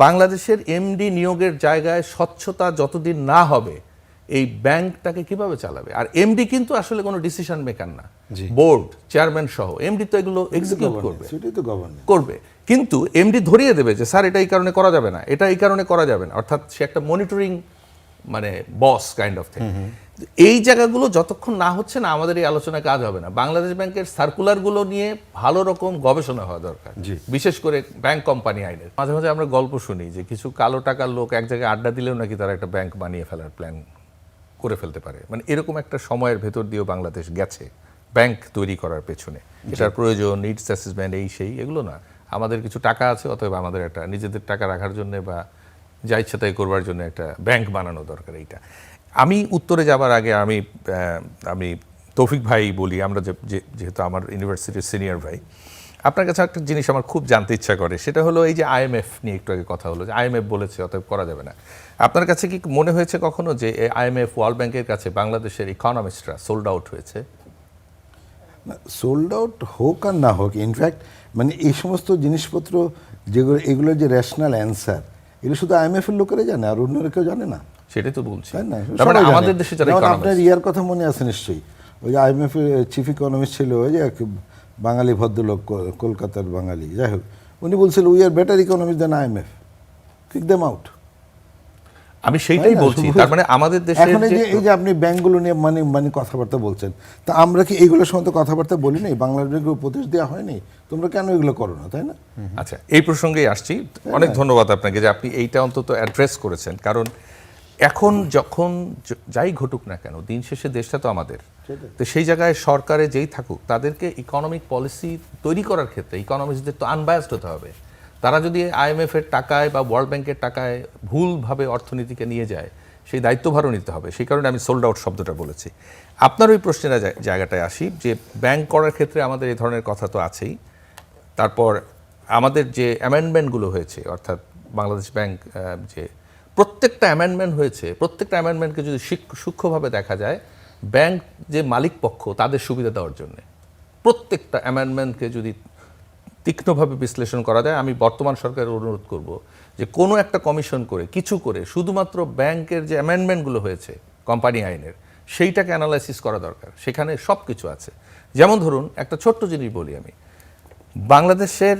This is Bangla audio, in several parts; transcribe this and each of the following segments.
বাংলাদেশের এমডি নিয়োগের জায়গায় স্বচ্ছতা যতদিন না হবে এই ব্যাংকটাকে কিভাবে চালাবে? আর এমডি কিন্তু আসলে কোনো ডিসিশন মেকার না, বোর্ড চেয়ারম্যান সহ এমডি তো এগুলো এক্সিকিউট করবে, সেটাই তো গভর্নমেন্ট করবে। কিন্তু এমডি ধরিয়ে দেবে যে স্যার এটা এই কারণে করা যাবে না, এটা এই কারণে করা যাবে না, অর্থাৎ সে একটা মনিটরিং মানে বস কাইন্ড অফ থিং। এই জায়গাগুলো যতক্ষণ না হচ্ছে না আমাদের এই আলোচনায় কাজ হবে না। বাংলাদেশ ব্যাংকের সার্কুলারগুলো নিয়ে ভালো রকম গবেষণা হওয়া দরকার, বিশেষ করে ব্যাংক কোম্পানি আইনের। মাঝে মাঝে আমরা গল্প শুনি যে কিছু কালো টাকার লোক এক জায়গায় আড্ডা দিলেও নাকি তারা একটা ব্যাংক বানিয়ে ফেলার প্ল্যান করে ফেলতে পারে। মানে এরকম একটা সময়ের ভেতর দিয়েও বাংলাদেশ গেছে ব্যাংক তৈরি করার পেছনে। এটার প্রয়োজন নিডস অ্যাসেসমেন্ট এই সেই এগুলো না, আমাদের কিছু টাকা আছে অতএব আমাদের একটা নিজেদের টাকা রাখার জন্য বা যা ইচ্ছা তাই করবার জন্য একটা ব্যাংক বানানো দরকার। এইটা আমি উত্তরে যাবার আগে আমি তৌফিক ভাই বলি, আমরা যেহেতু আমার ইউনিভার্সিটির সিনিয়র ভাই, আপনার কাছে একটা জিনিস আমার খুব জানতে ইচ্ছা করে, সেটা হলো এই যে আইএমএফ নিয়ে একটু আগে কথা হলো যে আইএমএফ বলেছে অতএব করা যাবে না। আপনার কাছে কি মনে হয়েছে কখনো যে আইএমএফ ওয়ার্ল্ড ব্যাংকের কাছে বাংলাদেশের ইকোনমিস্টরা সোল্ড আউট হয়েছে? সোল্ড আউট হোক আর না হোক, ইনফ্যাক্ট মানে এই সমস্ত জিনিসপত্র যেগুলো এগুলোর যে র্যাশনাল অ্যান্সার এগুলো শুধু আইএমএফ এর লোকেরা জানে, আর অন্যরা কেউ জানে না। সেটাই তো বলছি। তাই না? তার মানে আমাদের দেশে যারা আপনার ইয়ার কথা মনে আছে নিশ্চয়ই, ওই যে আইএমএফ এর চিফ ইকোনমিস্ট ছিল ওই যে বাঙালি ভদ্রলোক, কলকাতার বাঙালি, যাই হোক, উনি বলছিল we are better economist than IMF, kick them out. আমি সেইটাই বলছি, তার মানে আমাদের দেশে এখন এই যে আপনি ব্যাংকগুলো নিয়ে মানে কথাবার্তা বলছেন, তা আমরা কি এইগুলোর সঙ্গে কথাবার্তা বলি নাই? বাংলাদেশ ব্যাংকের উপদেশ দেওয়া হয়নি, তোমরা কেন এগুলো করো না, তাই না? আচ্ছা, এই প্রসঙ্গেই আসছি। অনেক ধন্যবাদ আপনাকে যে আপনি এইটা অন্তত অ্যাড্রেস করেছেন, কারণ এখন যখন যাই ঘটুক না কেন দিন শেষে দেশটা তো আমাদের। তো সেই জায়গায় সরকারে যেই থাকুক তাদেরকে ইকোনমিক পলিসি তৈরি করার ক্ষেত্রে ইকোনমিস্টদের তো আনবায়াসড হতে হবে। তারা যদি আইএমএফ এর টাকায় বা ওয়ার্ল্ড ব্যাংকের টাকায় ভুলভাবে অর্থনীতিকে নিয়ে যায় সেই দায়িত্বভারও নিতে হবে। সেই কারণে আমি সোল্ড আউট শব্দটা বলেছি। আপনার ওই প্রশ্নের জায়গাটায় আসি যে ব্যাংক করার ক্ষেত্রে আমাদের এই ধরনের কথা তো আছেই। তারপর আমাদের যে অ্যামেন্ডমেন্টগুলো হয়েছে, অর্থাৎ বাংলাদেশ ব্যাংক যে প্রত্যেকটা অ্যামেন্ডমেন্ট হয়েছে, প্রত্যেকটা অ্যামেন্ডমেন্টকে যদি সূক্ষ্মভাবে দেখা যায় ব্যাংক যে মালিক পক্ষ তাদের সুবিধা দেওয়ার জন্য প্রত্যেকটা অ্যামেন্ডমেন্টকে যদি তীক্ষ্ণভাবে বিশ্লেষণ করা যায়, আমি বর্তমান সরকারের অনুরোধ করব যে কোনো একটা কমিশন করে কিছু করে শুধুমাত্র ব্যাংকের যে অ্যামেন্ডমেন্টগুলো হয়েছে কোম্পানি আইনের সেইটাকে অ্যানালাইসিস করা দরকার। সেখানে সব কিছু আছে। যেমন ধরুন একটা ছোট্ট জিনিস বলি আমি, বাংলাদেশের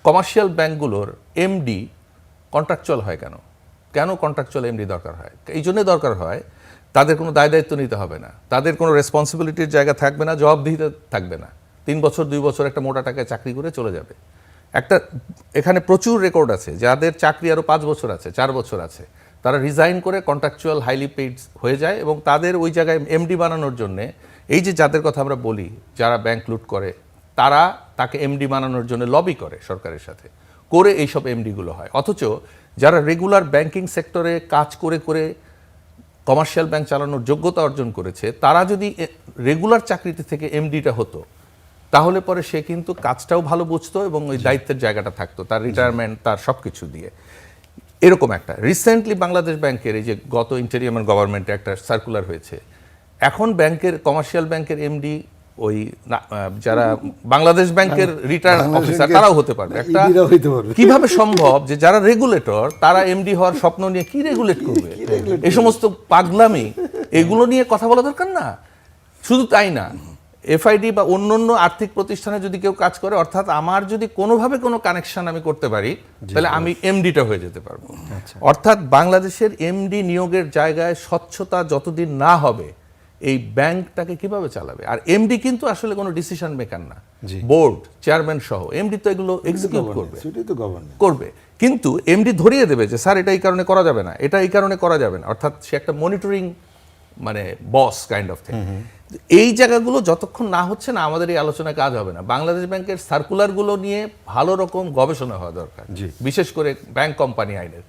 কমার্শিয়াল ব্যাংকগুলোর এমডি কন্ট্রাকচুয়াল হয় কেন? কেন কন্ট্রাকচুয়াল এমডি দরকার হয়? এই জন্যে দরকার হয় তাদের কোনো দায় দায়িত্ব নিতে হবে না, তাদের কোনো রেসপন্সিবিলিটির জায়গা থাকবে না, জবাবদিহিতা থাকবে না। 3 বছর 2 বছর একটা মোটা টাকায় চাকরি করে চলে যাবে। একটা এখানে প্রচুর রেকর্ড আছে যাদের চাকরি আরও 5 বছর আছে, 4 বছর আছে, তারা রিজাইন করে কন্ট্রাকচুয়াল হাইলি পেইড হয়ে যায় এবং তাদের ওই জায়গায় এমডি বানানোর জন্যে এই যে যাদের কথা আমরা বলি যারা ব্যাংক লুট করে তারা তাকে এমডি বানানোর জন্য লবি করে সরকারের সাথে, করে এইসব এমডিগুলো হয়। অথচ যারা রেগুলার ব্যাংকিং সেক্টরে কাজ করে করে কমার্শিয়াল ব্যাংক চালানোর যোগ্যতা অর্জন করেছে, তারা যদি রেগুলার চাকরিতে থেকে এমডিটা হতো তাহলে পরে সে কিন্তু কাজটাও ভালো বুঝতো এবং ওই দায়িত্বের জায়গাটা থাকতো, তার রিটায়ারমেন্ট তার সব কিছু দিয়ে। এরকম একটা রিসেন্টলি বাংলাদেশ ব্যাংকের এই যে গত ইন্টেরিয়াম গভর্নমেন্টে একটা সার্কুলার হয়েছে, এখন ব্যাংকের কমার্শিয়াল ব্যাংকের এমডি ওই যারা বাংলাদেশ ব্যাংকের রিটায়ার্ড অফিসার তারাও হতে পারবে। একটা কিভাবে সম্ভব যে যারা রেগুলেটর তারা এমডি হওয়ার স্বপ্ন নিয়ে কি রেগুলেট করবে? এই সমস্ত পাগলামি এগুলো নিয়ে কথা বলা দরকার না। শুধু তাই না, এফআইডি বা অন্য আর্থিক প্রতিষ্ঠানে যদি কেউ কাজ করে, অর্থাৎ আমার যদি কোনোভাবে কোনো কানেকশন আমি করতে পারি তাহলে আমি এমডিটা হয়ে যেতে পারবো। অর্থাৎ বাংলাদেশের এমডি নিয়োগের জায়গায় স্বচ্ছতা যতদিন না হবে এই ব্যাংকটাকে কিভাবে চালাবে? আর এমডি কিন্তু আসলে কোনো ডিসিশন মেকার না, বোর্ড চেয়ারম্যান সহ এমডি তো এগুলো এক্সিকিউট করবে, করবে। কিন্তু এমডি ধরিয়ে দেবে যে স্যার এটা এই কারণে করা যাবে না, এটা এই কারণে করা যাবে না, অর্থাৎ সে একটা মনিটরিং মানে বস কাইন্ড অফ থিং। এই জায়গাগুলো যতক্ষণ না হচ্ছে না আমাদের এই আলোচনায় কাজ হবে না। বাংলাদেশ ব্যাংকের সার্কুলারগুলো নিয়ে ভালো রকম গবেষণা হওয়া দরকার, বিশেষ করে ব্যাংক কোম্পানি আইনের।